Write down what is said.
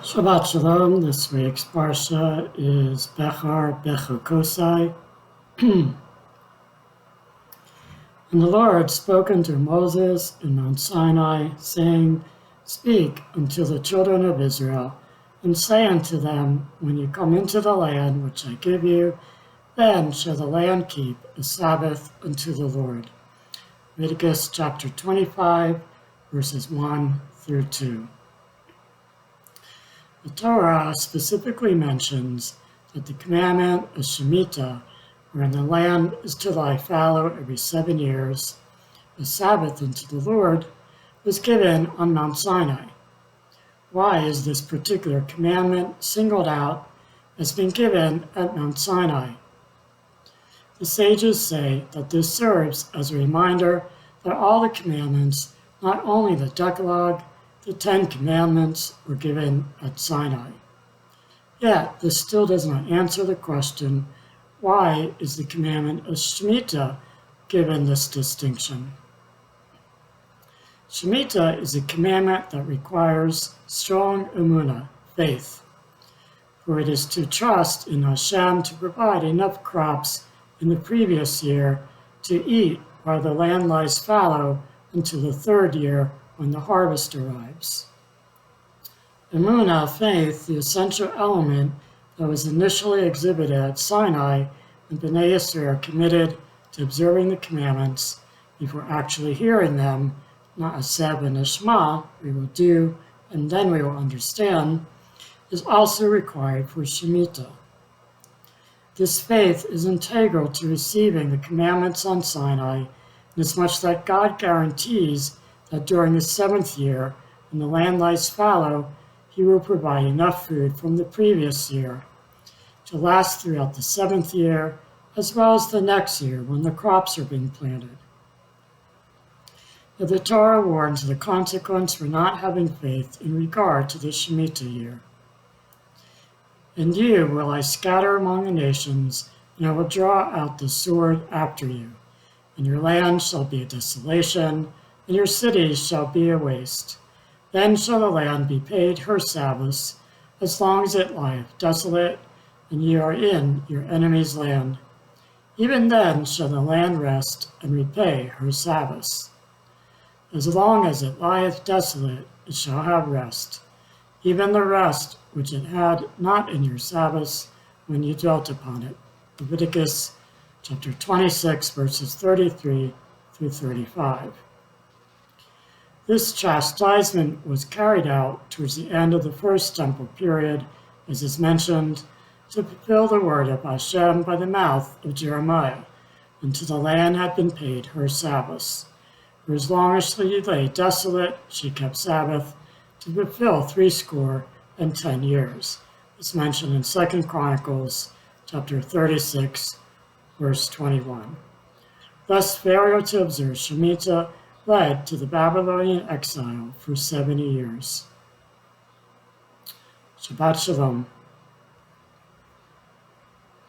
Shabbat Shalom. This week's parsha is Behar-Bechukosai. And the Lord spoke unto Moses in Mount Sinai, saying, Speak unto the children of Israel, and say unto them, When you come into the land which I give you, then shall the land keep a Sabbath unto the Lord. Leviticus chapter 25, verses 1 through 2. The Torah specifically mentions that the commandment of Shemitah, wherein the land is to lie fallow every 7 years, the Sabbath unto the Lord, was given on Mount Sinai. Why is this particular commandment singled out as being given at Mount Sinai? The sages say that this serves as a reminder that all the commandments, not only the Decalogue, the 10 Commandments, were given at Sinai. Yet, this still does not answer the question, why is the commandment of Shemitah given this distinction? Shemitah is a commandment that requires strong emunah, faith, for it is to trust in Hashem to provide enough crops in the previous year to eat while the land lies fallow until the third year when the harvest arrives. Emunah, faith, the essential element that was initially exhibited at Sinai when Bnei Yisrael committed to observing the commandments before actually hearing them, not as said in the Shema, we will do and then we will understand, is also required for Shemitah. This faith is integral to receiving the commandments on Sinai, inasmuch that God guarantees that during the 7th year, when the land lies fallow, he will provide enough food from the previous year to last throughout the 7th year, as well as the next year when the crops are being planted. But the Torah warns of the consequence for not having faith in regard to the Shemitah year. And you will I scatter among the nations, and I will draw out the sword after you, and your land shall be a desolation, and your cities shall be a waste. Then shall the land be paid her Sabbaths, as long as it lieth desolate, and ye are in your enemy's land. Even then shall the land rest and repay her Sabbaths. As long as it lieth desolate, it shall have rest, even the rest which it had not in your Sabbaths when you dwelt upon it. Leviticus chapter 26, verses 33 through 35. This chastisement was carried out towards the end of the first temple period, as is mentioned, to fulfill the word of Hashem by the mouth of Jeremiah, until the land had been paid her Sabbaths. For as long as she lay desolate, she kept Sabbath, to fulfill 70 years, as mentioned in 2 Chronicles chapter 36, verse 21. Thus, failure to observe Shemitah led to the Babylonian exile for 70 years. Shabbat Shalom.